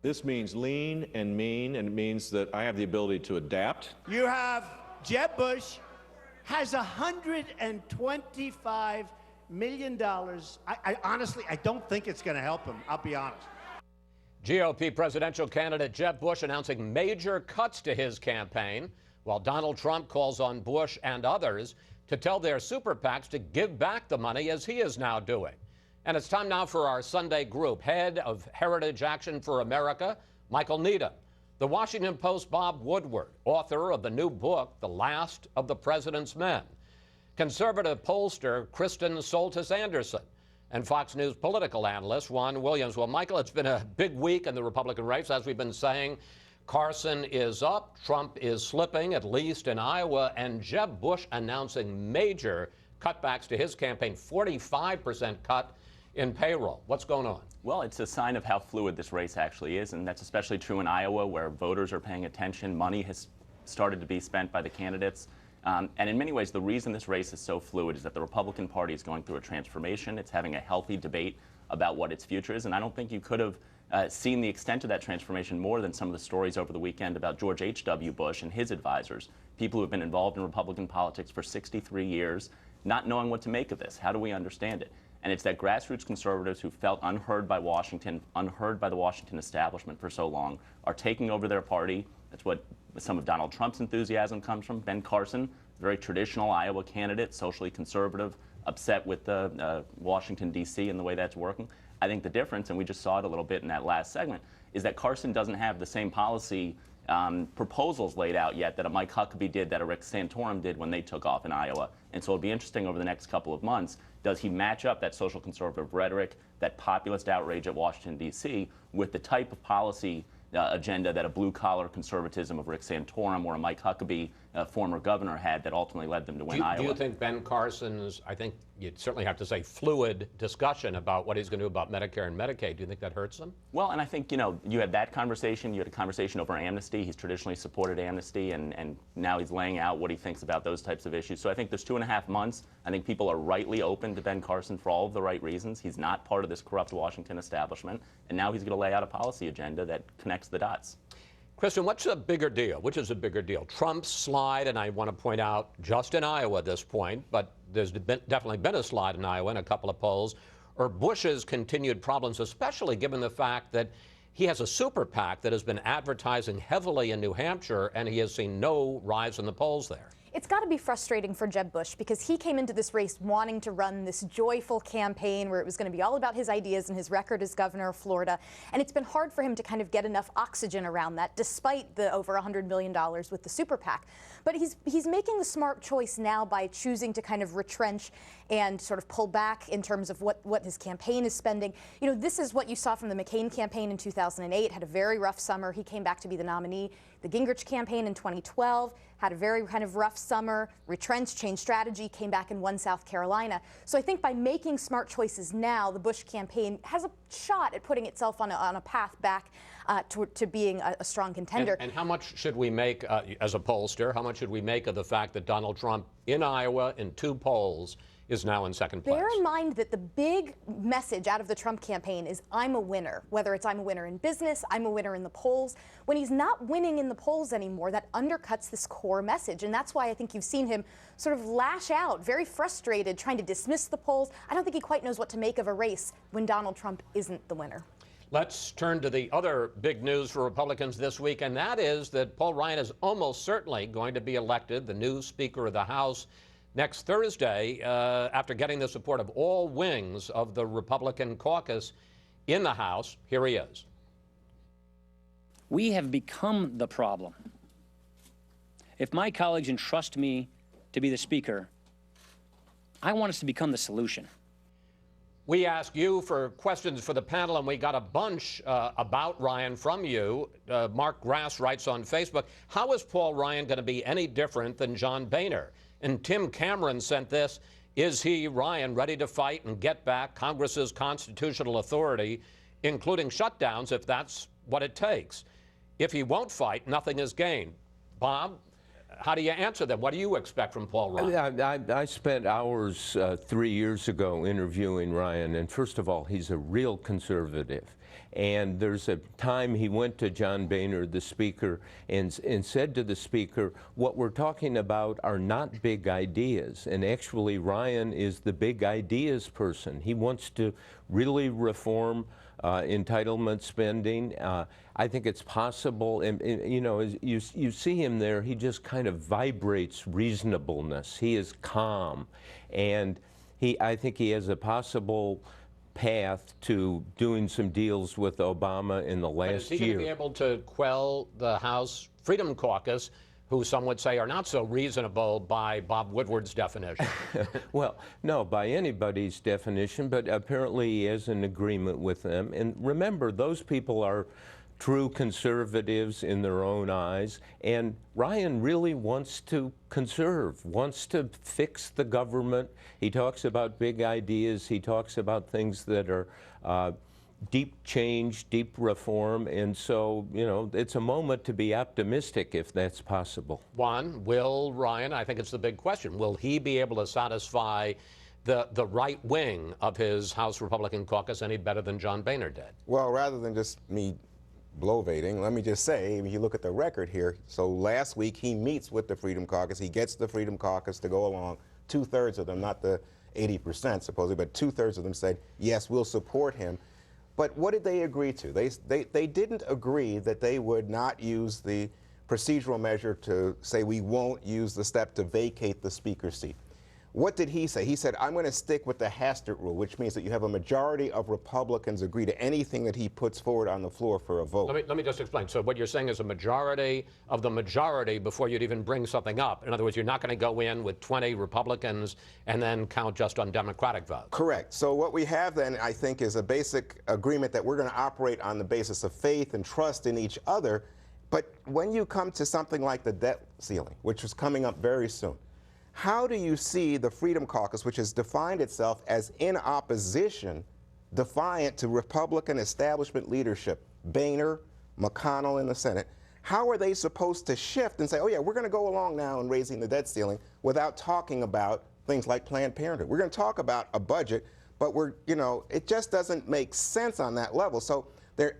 This means lean and mean, and it means that I have the ability to adapt. You have Jeb Bush has $125 million. I honestly, I don't think it's going to help him. I'll be honest. GOP presidential candidate Jeb Bush announcing major cuts to his campaign, while Donald Trump calls on Bush and others to tell their super PACs to give back the money as he is now doing. And it's time now for our Sunday group. Head of Heritage Action for America, Michael Needham. The Washington Post Bob Woodward, author of the new book, The Last of the President's Men. Conservative pollster Kristen Soltis Anderson. And Fox News political analyst Juan Williams. Well, Michael, it's been a big week in the Republican race. As we've been saying, Carson is up, Trump is slipping, at least in Iowa, and Jeb Bush announcing major cutbacks to his campaign, 45% cut in payroll. What's going on? Well, it's a sign of how fluid this race actually is, and that's especially true in Iowa, where voters are paying attention. Money has started to be spent by the candidates. And in many ways, the reason this race is so fluid is that the Republican Party is going through a transformation. It's having a healthy debate about what its future is, and I don't think you could have seen the extent of that transformation more than some of the stories over the weekend about George H.W. Bush and his advisors, people who have been involved in Republican politics for 63 years, not knowing what to make of this. How do we understand it? And it's that grassroots conservatives who felt unheard by Washington, unheard by the Washington establishment for so long, are taking over their party. That's what some of Donald Trump's enthusiasm comes from. Ben Carson, very traditional Iowa candidate, socially conservative, upset with Washington, D.C. and the way that's working. I think the difference, and we just saw it a little bit in that last segment, is that Carson doesn't have the same policy proposals laid out yet that a Mike Huckabee did, that a Rick Santorum did when they took off in Iowa. And so it'll be interesting over the next couple of months. Does he match up that social conservative rhetoric, that populist outrage at Washington, D.C., with the type of policy agenda that a blue-collar conservatism of Rick Santorum or a Mike Huckabee, former governor, had that ultimately led them to win Iowa? Do you think Ben Carson's, I think you'd certainly have to say, fluid discussion about what he's going to do about Medicare and Medicaid, do you think that hurts him? Well, and I think, you know, you had that conversation. You had a conversation over amnesty. He's traditionally supported amnesty, and now he's laying out what he thinks about those types of issues. So I think there's 2.5 months. I think people are rightly open to Ben Carson for all of the right reasons. He's not part of this corrupt Washington establishment, and now he's going to lay out a policy agenda that connects the dots. Kristen, what's a bigger deal? Which is a bigger deal? Trump's slide, and I want to point out just in Iowa at this point, but there's definitely been a slide in Iowa in a couple of polls, or Bush's continued problems, especially given the fact that he has a super PAC that has been advertising heavily in New Hampshire, and he has seen no rise in the polls there. It's got to be frustrating for Jeb Bush because he came into this race wanting to run this joyful campaign where it was going to be all about his ideas and his record as governor of Florida. And it's been hard for him to kind of get enough oxygen around that, despite the over $100 million with the super PAC. But he's making the smart choice now by choosing to kind of retrench and sort of pull back in terms of what his campaign is spending. You know, this is what you saw from the McCain campaign in 2008, had a very rough summer. He came back to be the nominee. The Gingrich campaign in 2012 had a very kind of rough summer, retrenched, changed strategy, came back and won South Carolina. So I think by making smart choices now, the Bush campaign has a shot at putting itself on a path back to being a strong contender. And how much should we make, as a pollster, how much should we make of the fact that Donald Trump in Iowa in 2 polls is now in second place? Bear in mind that the big message out of the Trump campaign is I'm a winner, whether it's I'm a winner in business, I'm a winner in the polls. When he's not winning in the polls anymore, that undercuts this core message. And that's why I think you've seen him sort of lash out, very frustrated, trying to dismiss the polls. I don't think he quite knows what to make of a race when Donald Trump isn't the winner. Let's turn to the other big news for Republicans this week, and that is that Paul Ryan is almost certainly going to be elected the new Speaker of the House next Thursday after getting the support of all wings of the Republican caucus in the House. Here he is. We have become the problem. If my colleagues entrust me to be the Speaker, I want us to become the solution. We asked you for questions for the panel, and we got a bunch about Ryan from you. Mark Grass writes on Facebook, how is Paul Ryan going to be any different than John Boehner? And Tim Cameron sent this, is he, Ryan, ready to fight and get back Congress's constitutional authority, including shutdowns, if that's what it takes? If he won't fight, nothing is gained. Bob? how do you answer them? What do you expect from Paul Ryan? I spent hours 3 years ago interviewing Ryan, and first of all, he's a real conservative. And there's a time he went to John Boehner, the Speaker, and said to the Speaker, what we're talking about are not big ideas. And actually, Ryan is the big ideas person. He wants to really reform entitlement spending. I think it's possible, and you know, as you see him there, he just kind of vibrates reasonableness. He is calm, and I think he has a possible path to doing some deals with Obama in the last year. Is he going to be able to quell the House Freedom Caucus, who some would say are not so reasonable by Bob Woodward's definition? Well, no, by anybody's definition, but apparently he has an agreement with them. And remember, those people are true conservatives in their own eyes, and Ryan really wants to conserve, wants to fix the government. He talks about big ideas. He talks about things that are deep change, deep reform, and so, you know, it's a moment to be optimistic if that's possible. Juan, will Ryan, I think it's the big question, will he be able to satisfy the right wing of his House Republican caucus any better than John Boehner did? Well, rather than just me bloviating, let me just say, if you look at the record here, so last week he meets with the Freedom Caucus, he gets the Freedom Caucus to go along, 2/3 of them, not the 80% supposedly, but 2/3 of them said, yes, we'll support him. But what did they agree to? They didn't agree that they would not use the procedural measure to say we won't use the step to vacate the Speaker's seat. What did he say? He said, I'm going to stick with the Hastert rule, which means that you have a majority of Republicans agree to anything that he puts forward on the floor for a vote. Let me just explain. So what you're saying is a majority of the majority before you'd even bring something up. In other words, you're not going to go in with 20 Republicans and then count just on Democratic votes. Correct. So what we have then, I think, is a basic agreement that we're going to operate on the basis of faith and trust in each other. But when you come to something like the debt ceiling, which is coming up very soon, how do you see the Freedom Caucus, which has defined itself as in opposition, defiant to Republican establishment leadership, Boehner, McConnell in the Senate, how are they supposed to shift and say, oh yeah, we're going to go along now in raising the debt ceiling without talking about things like Planned Parenthood? We're going to talk about a budget, but it just doesn't make sense on that level. So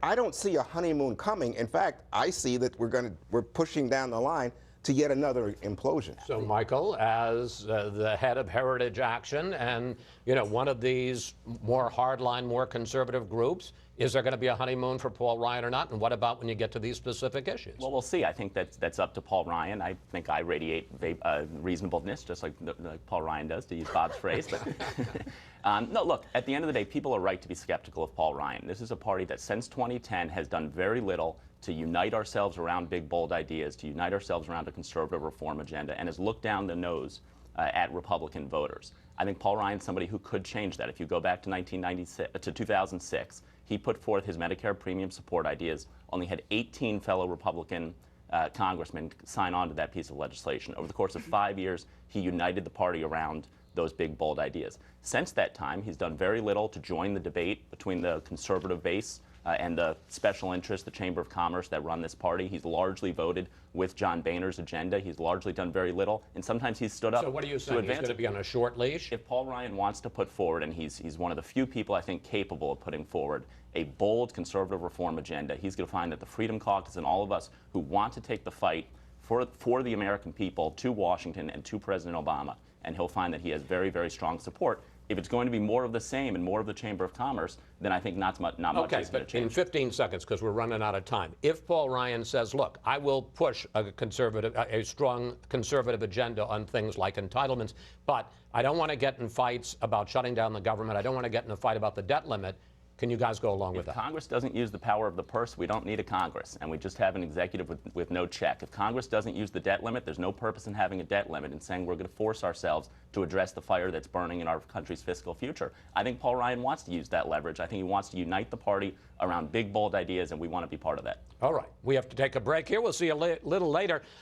I don't see a honeymoon coming. In fact, I see that we're pushing down the line to yet another implosion. So, Michael, as the head of Heritage Action and, one of these more hardline, more conservative groups, is there going to be a honeymoon for Paul Ryan or not? And what about when you get to these specific issues? Well, we'll see. I think that's up to Paul Ryan. I think I radiate reasonableness, just like Paul Ryan does, to use Bob's phrase. But no, look, at the end of the day, people are right to be skeptical of Paul Ryan. This is a party that since 2010 has done very little to unite ourselves around big, bold ideas, to unite ourselves around a conservative reform agenda, and has looked down the nose at Republican voters. I think Paul Ryan's somebody who could change that. If you go back to 2006, he put forth his Medicare premium support ideas, only had 18 fellow Republican congressmen sign on to that piece of legislation. Over the course of 5 years, he united the party around those big, bold ideas. Since that time, he's done very little to join the debate between the conservative base and the special interests, the Chamber of Commerce that run this party. He's largely voted with John Boehner's agenda. He's largely done very little, and sometimes he's stood up to advance it. So what are you saying, he's going to be on a short leash? If Paul Ryan wants to put forward, and he's one of the few people I think capable of putting forward a bold conservative reform agenda, he's going to find that the Freedom Caucus and all of us who want to take the fight for the American people to Washington and to President Obama, and he'll find that he has very, very strong support. If it's going to be more of the same and more of the Chamber of Commerce, then I think not much is going to change. Okay, but in 15 seconds, because we're running out of time, if Paul Ryan says, look, I will push a strong conservative agenda on things like entitlements, but I don't want to get in fights about shutting down the government, I don't want to get in a fight about the debt limit, can you guys go along with that? If Congress doesn't use the power of the purse, we don't need a Congress, and we just have an executive with no check. If Congress doesn't use the debt limit, there's no purpose in having a debt limit and saying we're going to force ourselves to address the fire that's burning in our country's fiscal future. I think Paul Ryan wants to use that leverage. I think he wants to unite the party around big, bold ideas, and we want to be part of that. All right. We have to take a break here. We'll see you a little later.